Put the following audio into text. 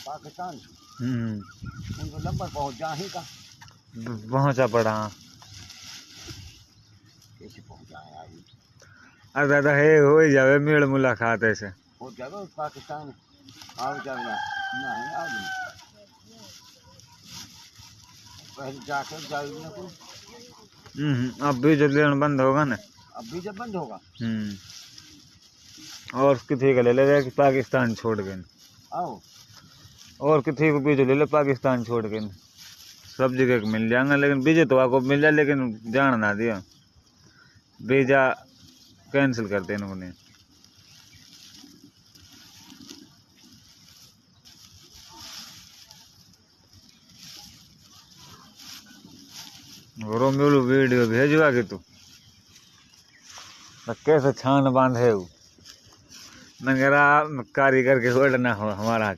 पाकिस्तान उनको नंबर पहुंच जा ही का पहुंचा पड़ा। कैसे पहुंचा है आज अरे दादा है हो ही जावे मेल मुलाकात ऐसे हो जाएगा पाकिस्तान आओ जाएगा नहीं आज पहले जाकर जाएगी ना कोई। अब भी जब लेना बंद होगा ना। अब भी जब बंद होगा और किसी का ले ले पाकिस्तान छोड़ के आओ और किसी को बीज ले ले पाकिस्तान छोड़ के सब जगह मिल जाएगा। लेकिन बीजे तो आपको मिल जाए लेकिन जान ना दिया वीजा कैंसिल कर दे इन्होंने। रोमियो वीडियो भेजवा के तू कैसे छान बांधे नगरा कारीगर के होल्ड ना हो हमारा।